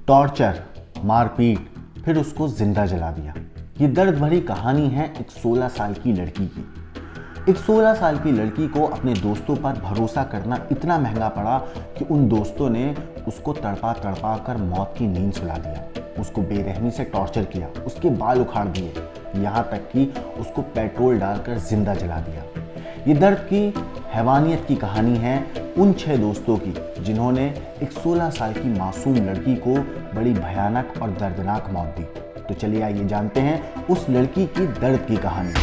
Torture, मारपीट, फिर उसको जिंदा जला दिया। ये दर्द भरी कहानी है एक 16 साल की लड़की की। एक 16 साल की लड़की को अपने दोस्तों पर भरोसा करना इतना महंगा पड़ा कि उन दोस्तों ने उसको तड़पा तड़पा कर मौत की नींद सुला दिया। उसको बेरहमी से टॉर्चर किया, उसके बाल उखाड़ दिए, यहाँ तक कि उसको पेट्रोल डालकर जिंदा जला दिया। ये दर्द की हैवानियत की कहानी है उन 6 दोस्तों की जिन्होंने एक 16 साल की मासूम लड़की को बड़ी भयानक और दर्दनाक मौत दी। तो चलिए आइए जानते हैं उस लड़की की दर्द की कहानी।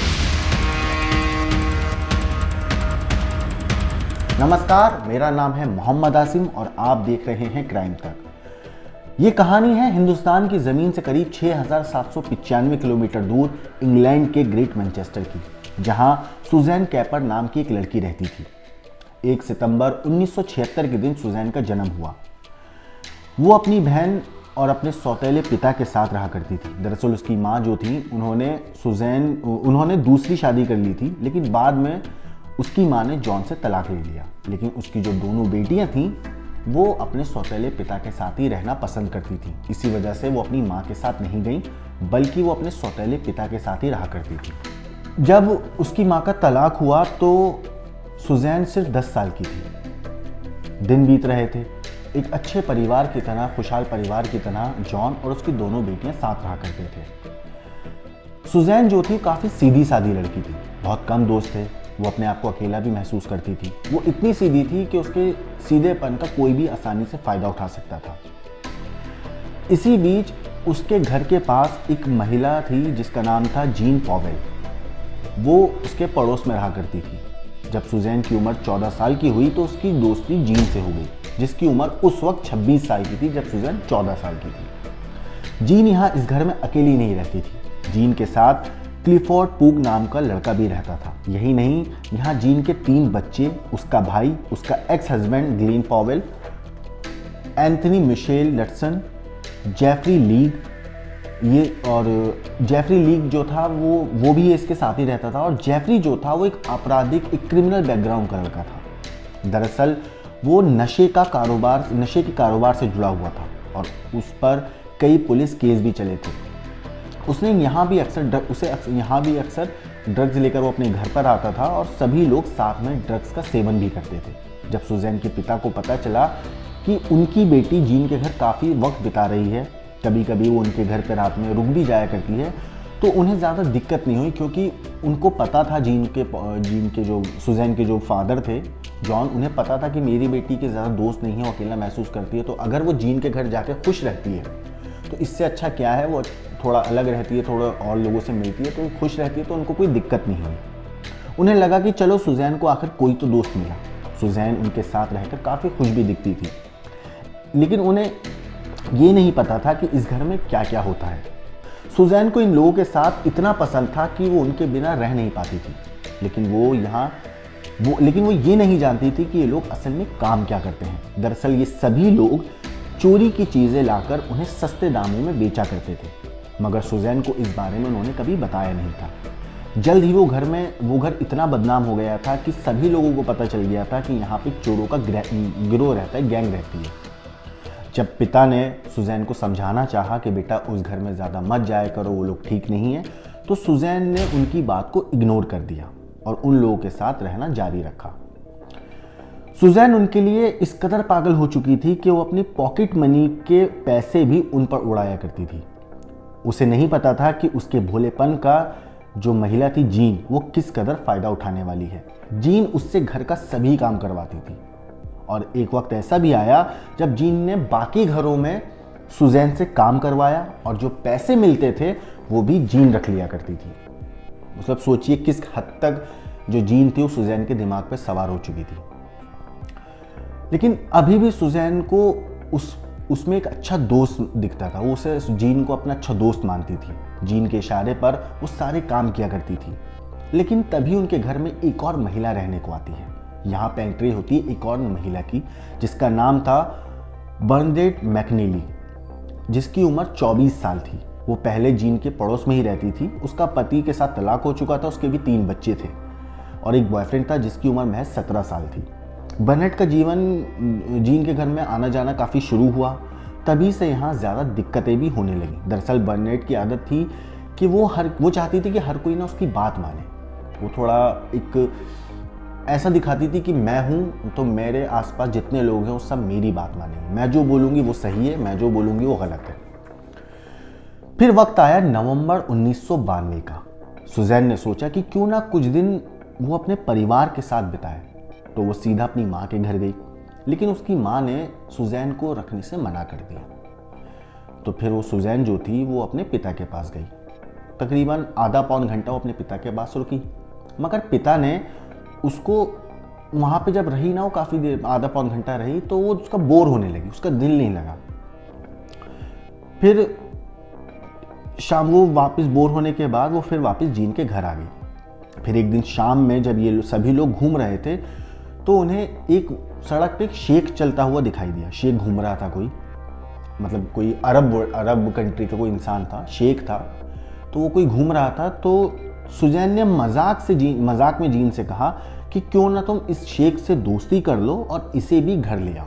नमस्कार, मेरा नाम है मोहम्मद आसिम और आप देख रहे हैं क्राइम तक। ये कहानी है हिंदुस्तान की ज़मीन से करीब 6,795 किलोमीटर दूर इंग्लैंड के ग्रेट मैनचेस्टर की, जहां सुजैन कैपर नाम की एक लड़की रहती थी। 1 सितंबर 1976 के दिन सुजैन का जन्म हुआ। वो अपनी बहन और अपने सौतेले पिता के साथ रहा करती थी। दरअसल उसकी माँ जो थी उन्होंने दूसरी शादी कर ली थी, लेकिन बाद में उसकी माँ ने जॉन से तलाक ले लिया। लेकिन उसकी जो दोनों बेटियां थीं वो अपने सौतेले पिता के साथ ही रहना पसंद करती थी। इसी वजह से वो अपनी माँ के साथ नहीं गई, बल्कि वो अपने सौतेले पिता के साथ ही रहा करती थी। जब उसकी माँ का तलाक हुआ तो सुजैन सिर्फ 10 साल की थी। दिन बीत रहे थे। एक अच्छे परिवार की तरह, खुशहाल परिवार की तरह जॉन और उसकी दोनों बेटियां साथ रहा करते थे। सुजैन जो थी काफ़ी सीधी सादी लड़की थी, बहुत कम दोस्त थे, वो अपने आप को अकेला भी महसूस करती थी। वो इतनी सीधी थी कि उसके सीधेपन का कोई भी आसानी से फ़ायदा उठा सकता था। इसी बीच उसके घर के पास एक महिला थी जिसका नाम था जीन पॉवेल। वो उसके पड़ोस में रहा करती थी। जब सुजैन की उम्र 14 साल की हुई तो उसकी दोस्ती जीन से हो गई, जिसकी उम्र उस वक्त 26 साल की थी जब सुजैन 14 साल की थी। जीन यहाँ इस घर में अकेली नहीं रहती थी। जीन के साथ क्लिफोर्ड पूग नाम का लड़का भी रहता था। यही नहीं, यहाँ जीन के 3 बच्चे, उसका भाई, उसका ex husband Glen Powell, Anthony Mitchell Latson, Jeffrey Lig, Jeffrey Lig जो था वो भी इसके साथ ही रहता था। और जेफरी जो था वो एक एक क्रिमिनल बैकग्राउंड का लड़का था। दरअसल वो नशे के कारोबार से जुड़ा हुआ था और उस पर कई पुलिस केस भी चले थे। उसने यहाँ भी अक्सर ड्रग्स लेकर वो अपने घर पर आता था और सभी लोग साथ में ड्रग्स का सेवन भी करते थे। जब सुजैन के पिता को पता चला कि उनकी बेटी जीन के घर काफ़ी वक्त बिता रही है, कभी कभी वो उनके घर पर रात में रुक भी जाया करती है, तो उन्हें ज़्यादा दिक्कत नहीं हुई, क्योंकि उनको पता था सुजैन के जो फादर थे जॉन, उन्हें पता था कि मेरी बेटी के ज़्यादा दोस्त नहीं है, वो अकेला महसूस करती है, तो अगर वो जीन के घर जाकर खुश रहती है तो इससे अच्छा क्या है, वो थोड़ा अलग रहती है, थोड़ा और लोगों से मिलती है, तो खुश रहती है, तो उनको कोई दिक्कत नहीं हुई। उन्हें लगा कि चलो सुजैन को आखिर कोई तो दोस्त मिला। सुजैन उनके साथ रहकर काफ़ी खुश भी दिखती थी, लेकिन उन्हें ये नहीं पता था कि इस घर में क्या क्या होता है। सुजैन को इन लोगों के साथ इतना पसंद था कि वो उनके बिना रह नहीं पाती थी, लेकिन वो ये नहीं जानती थी कि ये लोग असल में काम क्या करते हैं। दरअसल ये सभी लोग चोरी की चीज़ें लाकर उन्हें सस्ते दामों में बेचा करते थे, मगर सुजैन को इस बारे में उन्होंने कभी बताया नहीं था। जल्द ही वो घर इतना बदनाम हो गया था कि सभी लोगों को पता चल गया था कि यहाँ पे चोरों का गिरोह रहता है, गैंग रहती है। जब पिता ने सुजैन को समझाना चाहा कि बेटा उस घर में ज़्यादा मत जाया करो, वो लोग ठीक नहीं है, तो सुजैन ने उनकी बात को इग्नोर कर दिया और उन लोगों के साथ रहना जारी रखा। सुजैन उनके लिए इस कदर पागल हो चुकी थी कि वो अपनी पॉकेट मनी के पैसे भी उन पर उड़ाया करती थी। उसे नहीं पता था कि उसके भोलेपन का जो महिला थी जीन, वो किस कदर फ़ायदा उठाने वाली है। जीन उससे घर का सभी काम करवाती थी और एक वक्त ऐसा भी आया जब जीन ने बाकी घरों में सुजैन से काम करवाया और जो पैसे मिलते थे वो भी जीन रख लिया करती थी। मतलब सोचिए किस हद तक जो जीन थी वो सुजैन के दिमाग पर सवार हो चुकी थी। लेकिन अभी भी सुजैन को उसमें एक अच्छा दोस्त दिखता था। वो उसे जीन को अपना अच्छा दोस्त मानती थी। जीन के इशारे पर वो सारे काम किया करती थी। लेकिन तभी उनके घर में एक और महिला रहने को आती है। यहाँ पे एंट्री होती है एक और महिला की, जिसका नाम था बर्नडेट मैकनीली, जिसकी उम्र 24 साल थी। वो पहले जीन के पड़ोस में ही रहती थी। उसका पति के साथ तलाक हो चुका था, उसके भी 3 बच्चे थे और एक बॉयफ्रेंड था जिसकी उम्र महज 17 साल थी। बर्नेट का जीवन जीन के घर में आना जाना काफ़ी शुरू हुआ। तभी से यहाँ ज़्यादा दिक्कतें भी होने लगी। दरअसल बर्नेट की आदत थी कि वो चाहती थी कि हर कोई ना उसकी बात माने। वो थोड़ा एक ऐसा दिखाती थी कि मैं हूँ तो मेरे आसपास जितने लोग हैं वो सब मेरी बात मानेंगे, मैं जो बोलूँगी वो सही है, मैं जो बोलूँगी वो गलत है। फिर वक्त आया नवंबर 1992 का। सुजैन ने सोचा कि क्यों ना कुछ दिन वो अपने परिवार के साथ बिताए, तो वो सीधा अपनी माँ के घर गई। लेकिन उसकी माँ ने सुजैन को रखने से मना कर दिया। तो फिर वो सुजैन जो थी वो अपने पिता के पास गई। तकरीबन आधा पौन घंटा वो अपने पिता के पास रुकी, मगर पिता ने उसको वहाँ पे जब रही ना, वो काफ़ी देर, आधा पौन घंटा रही, तो वो उसका बोर होने लगी, उसका दिल नहीं लगा। फिर शाम को वापस बोर होने के बाद वो फिर वापस जीन के घर आ गई। फिर एक दिन शाम में जब ये सभी लोग घूम रहे थे तो उन्हें एक सड़क पे एक शेख चलता हुआ दिखाई दिया। शेख घूम रहा था, कोई मतलब कोई अरब कंट्री का कोई इंसान था, शेख था। तो वो कोई घूम रहा था। तो सुजैन ने मजाक में जीन से कहा कि क्यों ना तुम इस शेख से दोस्ती कर लो और इसे भी घर ले आओ।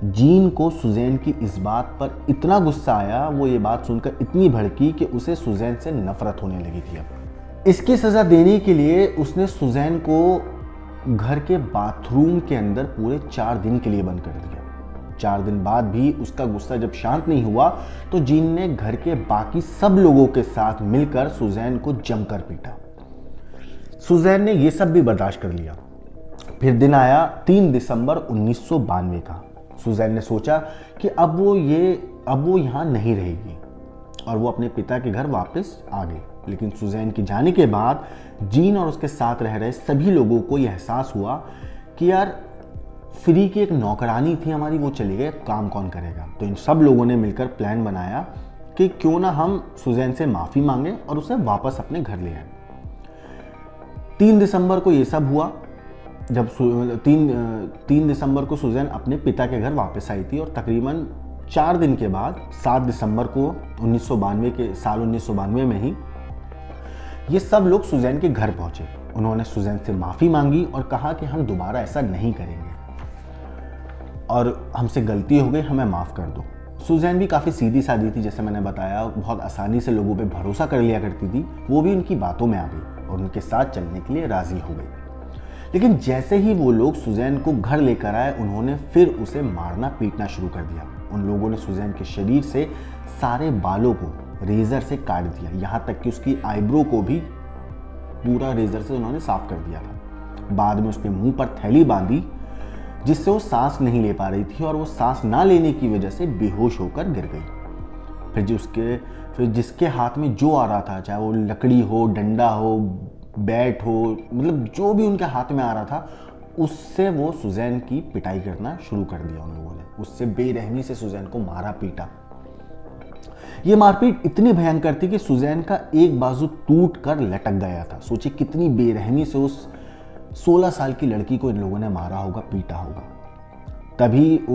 जीन को सुजैन की इस बात पर इतना गुस्सा आया, वो ये बात सुनकर इतनी भड़की कि उसे सुजैन से नफरत होने लगी थी। अब इसकी सज़ा देने के लिए उसने सुजैन को घर के बाथरूम के अंदर पूरे 4 दिन के लिए बंद कर दिया। 4 दिन बाद भी उसका गुस्सा जब शांत नहीं हुआ तो जीन ने घर के बाकी सब लोगों के साथ मिलकर सुजैन को जमकर पीटा। सुजैन ने यह सब भी बर्दाश्त कर लिया। फिर दिन आया 3 दिसंबर 1992 का। सुजैन ने सोचा कि अब वो यहाँ नहीं रहेगी और वो अपने पिता के घर वापस आ गई। लेकिन सुजैन के जाने के बाद जीन और उसके साथ रह रहे सभी लोगों को यह एहसास हुआ कि यार फ्री की एक नौकरानी थी हमारी, वो चली गई, काम कौन करेगा। तो इन सब लोगों ने मिलकर प्लान बनाया कि क्यों ना हम सुजैन से माफ़ी मांगे और उसे वापस अपने घर ले आए। 3 दिसंबर को ये सब हुआ। जब 3 दिसंबर को सुजैन अपने पिता के घर वापस आई थी और तकरीबन 4 दिन के बाद 7 दिसंबर को 1992 में ही ये सब लोग सुजैन के घर पहुंचे। उन्होंने सुजैन से माफ़ी मांगी और कहा कि हम दोबारा ऐसा नहीं करेंगे और हमसे गलती हो गई, हमें माफ़ कर दो। सुजैन भी काफ़ी सीधी सादी थी, जैसे मैंने बताया, बहुत आसानी से लोगों पे भरोसा कर लिया करती थी। वो भी उनकी बातों में आ गई और उनके साथ चलने के लिए राज़ी हो गई। लेकिन जैसे ही वो लोग सुजैन को घर लेकर आए, उन्होंने फिर उसे मारना पीटना शुरू कर दिया। उन लोगों ने सुजैन के शरीर से सारे बालों को रेज़र से काट दिया, यहाँ तक कि उसकी आईब्रो को भी पूरा रेज़र से उन्होंने साफ कर दिया था। बाद में उसके मुंह पर थैली बांधी जिससे वो सांस नहीं ले पा रही थी और वो सांस ना लेने की वजह से बेहोश होकर गिर गई। फिर जिसके हाथ में जो आ रहा था, चाहे वो लकड़ी हो, डंडा हो, बैट हो, मतलब जो भी उनके हाथ में आ रहा था, उससे वो सुजैन की पिटाई करना शुरू कर दिया। उन लोगों ने उससे बेरहमी से सुजैन को मारा पीटा। ये मारपीट इतनी भयंकर थी कि सुजैन का एक बाजू टूट कर लटक गया था। सोचिए कितनी बेरहमी से उस 16 साल की लड़की को इन लोगों ने मारा होगा, पीटा होगा।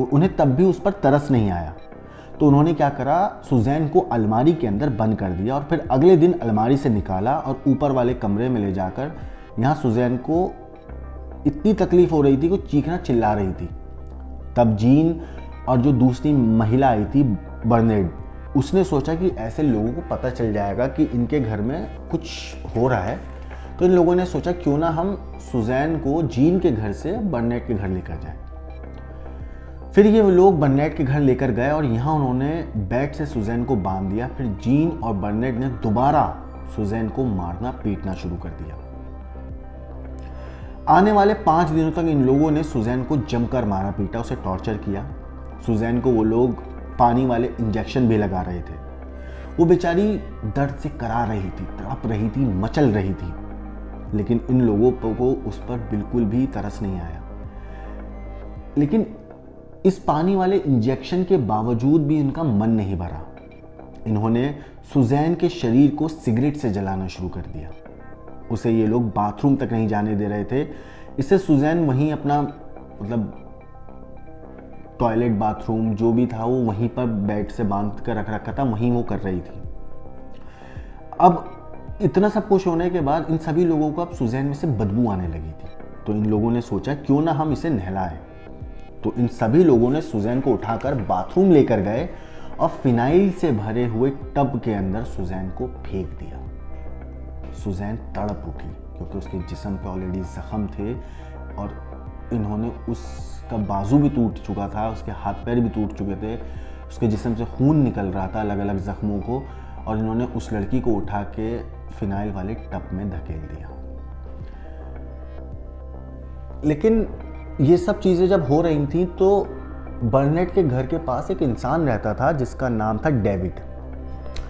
उन्हें तब भी उस पर तरस नहीं आया। तो उन्होंने क्या करा, सुजैन को अलमारी के अंदर बंद कर दिया और फिर अगले दिन अलमारी से निकाला और ऊपर वाले कमरे में ले जाकर, यहाँ सुजैन को इतनी तकलीफ हो रही थी कि चीखना चिल्ला रही थी। तब जीन और जो दूसरी महिला आई थी बर्नेट, उसने सोचा कि ऐसे लोगों को पता चल जाएगा कि इनके घर में कुछ हो रहा है। तो इन लोगों ने सोचा क्यों ना हम सुजैन को जीन के घर से बर्नेट के घर लेकर जाएं। फिर ये लोग बर्नेट के घर लेकर गए और यहाँ उन्होंने बैट से सुजैन को बांध दिया। फिर जीन और बर्नेट ने दोबारा सुजैन को मारना पीटना शुरू कर दिया। आने वाले 5 दिनों तक इन लोगों ने सुजैन को जमकर मारा पीटा, उसे टॉर्चर किया। सुजैन को वो लोग पानी वाले इंजेक्शन भी लगा रहे थे। वो बेचारी दर्द से करा रही थी, तड़प रही थी, मचल रही थी। लेकिन इन लोगों को उस पर बिल्कुल भी तरस नहीं आया। लेकिन इस पानी वाले इंजेक्शन के बावजूद भी इनका मन नहीं भरा। इन्होंने सुजैन के शरीर को सिगरेट से जलाना शुरू कर दिया। उसे ये लोग बाथरूम तक नहीं जाने दे रहे थे। इससे सुजैन वहीं अपना मतलब टॉयलेट, बाथरूम जो भी था वो वहीं पर बेड से बांध कर रख रखा था, वहीं वो कर रही थी। अब इतना सब कुछ होने के बाद इन सभी लोगों को अब सुजैन में से बदबू आने लगी थी। तो इन लोगों ने सोचा क्यों ना हम इसे नहलाएं। तो इन सभी लोगों ने सुजैन को उठाकर बाथरूम लेकर गए और फिनाइल से भरे हुए टब के अंदर सुजैन को फेंक दिया। सुजैन तड़प उठी क्योंकि उसके जिस्म पे ऑलरेडी जख्म थे और इन्होंने उसका बाजू भी टूट चुका था, उसके हाथ पैर भी टूट चुके थे, उसके जिस्म से खून निकल रहा था अलग अलग जख्मों को, और इन्होंने उस लड़की को उठा के फिनाइल वाले टब में धकेल दिया। लेकिन ये सब चीज़ें जब हो रही थी तो बर्नेट के घर के पास एक इंसान रहता था जिसका नाम था डेविड।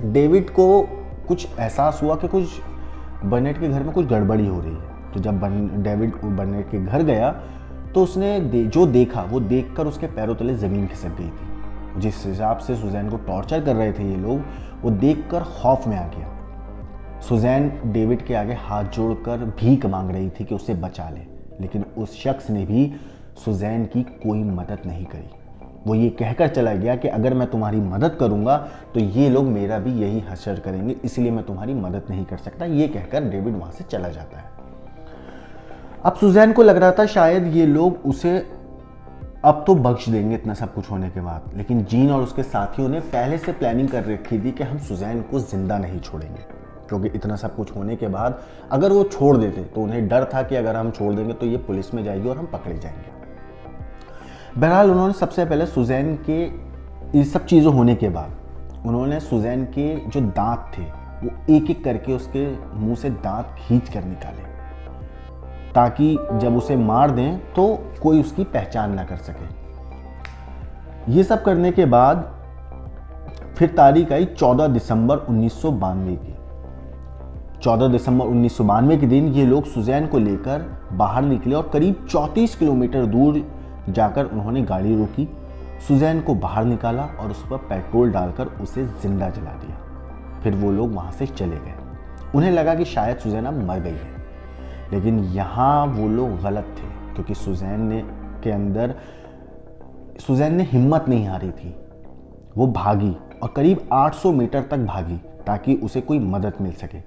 डेविड को कुछ एहसास हुआ कि कुछ बर्नेट के घर में कुछ गड़बड़ी हो रही है। तो जब डेविड बर्नेट के घर गया तो उसने जो देखा वो देखकर उसके पैरों तले ज़मीन खिसक गई थी। जिस हिसाब से सुजैन को टॉर्चर कर रहे थे ये लोग, वो देखकर खौफ में आ गया। सुजैन डेविड के आगे हाथ जोड़कर भीख मांग रही थी कि उसे बचा ले, लेकिन उस शख्स ने भी सुजैन की कोई मदद नहीं करी। वो ये कहकर चला गया कि अगर मैं तुम्हारी मदद करूंगा तो ये लोग मेरा भी यही हशर करेंगे, इसलिए मैं तुम्हारी मदद नहीं कर सकता। ये कहकर डेविड वहां से चला जाता है। अब सुजैन को लग रहा था शायद ये लोग उसे अब तो बख्श देंगे इतना सब कुछ होने के बाद, लेकिन जीन और उसके साथियों ने पहले से प्लानिंग कर रखी थी कि हम सुजैन को जिंदा नहीं छोड़ेंगे, क्योंकि इतना सब कुछ होने के बाद अगर वो छोड़ देते तो उन्हें डर था कि अगर हम छोड़ देंगे तो ये पुलिस में जाएगी और हम पकड़े जाएंगे। बहरहाल उन्होंने सबसे पहले सुजैन के ये सब चीज़ें होने के बाद उन्होंने सुजैन के जो दांत थे वो एक एक करके उसके मुंह से दांत खींच कर निकाले, ताकि जब उसे मार दें तो कोई उसकी पहचान ना कर सके। ये सब करने के बाद फिर तारीख आई 14 दिसंबर 1992 की। 14 दिसंबर 1992 के दिन ये लोग सुजैन को लेकर बाहर निकले और करीब 34 किलोमीटर दूर जाकर उन्होंने गाड़ी रोकी, सुजैन को बाहर निकाला और उस पर पेट्रोल डालकर उसे जिंदा जला दिया। फिर वो लोग वहाँ से चले गए। उन्हें लगा कि शायद सुजैन अब मर गई है, लेकिन यहाँ वो लोग गलत थे, क्योंकि सुजैन ने हिम्मत नहीं हारी थी। वो भागी और करीब 800 मीटर तक भागी ताकि उसे कोई मदद मिल सके।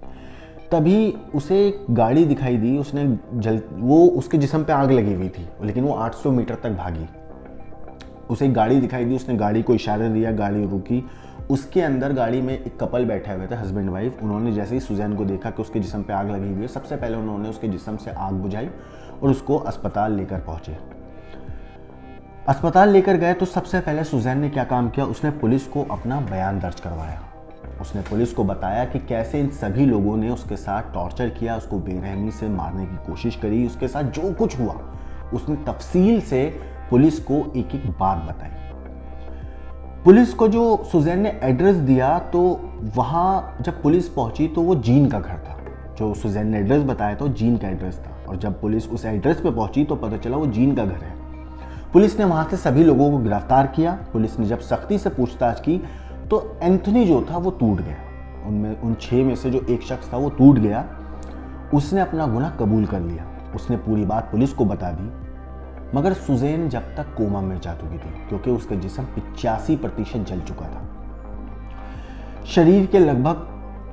तभी उसे एक गाड़ी दिखाई दी, वो उसके जिस्म पे आग लगी हुई थी, लेकिन वो 800 मीटर तक भागी। उसे एक गाड़ी दिखाई दी, उसने गाड़ी को इशारा दिया, गाड़ी रुकी। उसके अंदर गाड़ी में एक कपल बैठे हुए थे, हस्बैंड वाइफ। उन्होंने जैसे ही सुजैन को देखा कि उसके जिस्म पे आग लगी हुई है, सबसे पहले उन्होंने उसके जिस्म से आग बुझाई और उसको अस्पताल लेकर पहुंचे। अस्पताल लेकर गए तो सबसे पहले सुजैन ने क्या काम किया, उसने पुलिस को अपना बयान दर्ज करवाया। उसने पुलिस को बताया कि कैसे इन सभी लोगों ने उसके साथ टॉर्चर किया, उसको बेरहमी से मारने की कोशिश करी, उसके साथ जो कुछ हुआ उसने तफसील से पुलिस को एक एक बात बताई। पुलिस को जो सुजैन ने एड्रेस दिया तो वहाँ जब पुलिस पहुंची तो वो जीन का घर था। जो सुजैन ने एड्रेस बताया था जीन का एड्रेस था, और जब पुलिस उस एड्रेस पे पहुंची तो पता चला वो जीन का घर है। पुलिस ने वहाँ से सभी लोगों को गिरफ्तार किया। पुलिस ने जब सख्ती से पूछताछ की तो एंथनी जो था वो टूट गया। उन 6 में से जो एक शख्स था वो टूट गया। उसने अपना गुनाह कबूल कर लिया, उसने पूरी बात पुलिस को बता दी। मगर सुजैन जब तक कोमा में जा चुकी थी, क्योंकि उसका जिस्म 85% जल चुका था। शरीर के लगभग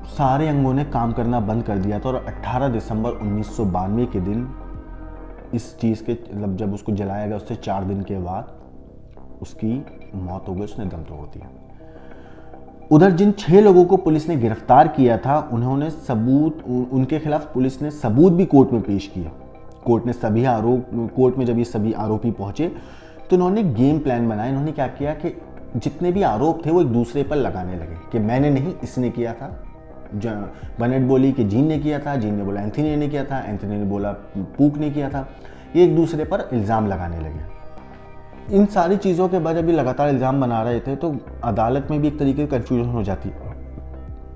सारे अंगों ने काम करना बंद कर दिया था और 18 दिसंबर 1992 के दिन इस चीज़ के मतलब जब उसको जलाया गया उससे 4 दिन के बाद उसकी मौत हो गई, उसने दम तोड़ दिया। उधर जिन 6 लोगों को पुलिस ने गिरफ्तार किया था उनके खिलाफ पुलिस ने सबूत भी कोर्ट में पेश किया। कोर्ट में जब ये सभी आरोपी पहुंचे तो इन्होंने गेम प्लान बनाया। इन्होंने क्या किया कि जितने भी आरोप थे वो एक दूसरे पर लगाने लगे कि मैंने नहीं, इसने किया था। बर्नेट बोली कि जीन ने किया था, जीन ने बोला एंथनी ने किया था, एंथनी ने बोला पूक ने किया था। ये एक दूसरे पर इल्ज़ाम लगाने लगे। इन सारी चीज़ों के बाद जब ये लगातार इल्ज़ाम बना रहे थे तो अदालत में भी एक तरीके की कन्फ्यूजन हो जाती,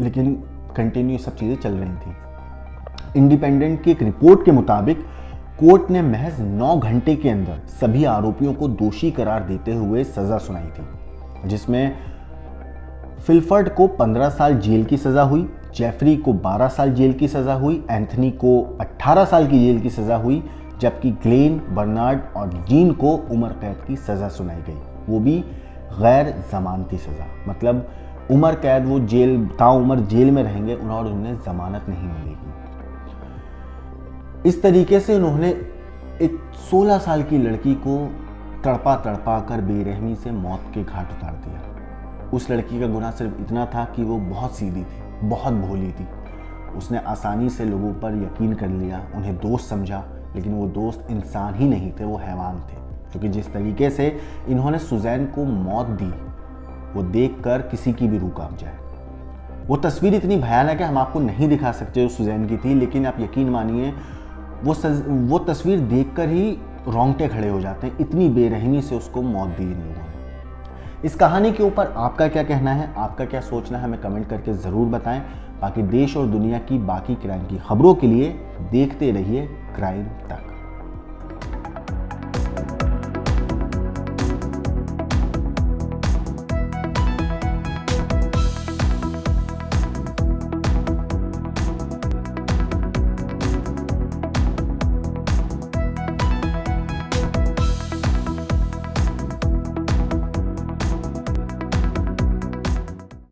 लेकिन कंटिन्यू सब चीज़ें चल रही थी। इंडिपेंडेंट की एक रिपोर्ट के मुताबिक कोर्ट ने महज 9 घंटे के अंदर सभी आरोपियों को दोषी करार देते हुए सज़ा सुनाई थी, जिसमें फिलफर्ड को 15 साल जेल की सज़ा हुई, जेफरी को 12 साल जेल की सज़ा हुई, एंथनी को 18 साल की जेल की सज़ा हुई, जबकि ग्लेन, बर्नार्ड और जीन को उम्र कैद की सज़ा सुनाई गई, वो भी गैर जमानती सज़ा। मतलब उम्र कैद, वो ताउम्र जेल में रहेंगे और उन्हें जमानत नहीं मिलेगी। इस तरीके से उन्होंने एक 16 साल की लड़की को तड़पा तड़पा कर बेरहमी से मौत के घाट उतार दिया। उस लड़की का गुनाह सिर्फ इतना था कि वो बहुत सीधी थी, बहुत भोली थी। उसने आसानी से लोगों पर यकीन कर लिया, उन्हें दोस्त समझा, लेकिन वो दोस्त इंसान ही नहीं थे, वो हैवान थे। क्योंकि जिस तरीके से इन्होंने सुजैन को मौत दी, वो देखकर किसी की भी रूह कांप जाए। वो तस्वीर इतनी भयानक है, हम आपको नहीं दिखा सकते जो सुजैन की थी, लेकिन आप यकीन मानिए वो तस्वीर देखकर ही रोंगटे खड़े हो जाते हैं। इतनी बेरहमी से उसको मौत दी इन लोगों ने। इस कहानी के ऊपर आपका क्या कहना है, आपका क्या सोचना है, हमें कमेंट करके ज़रूर बताएं। बाकी देश और दुनिया की बाकी क्राइम की खबरों के लिए देखते रहिए क्राइम तक।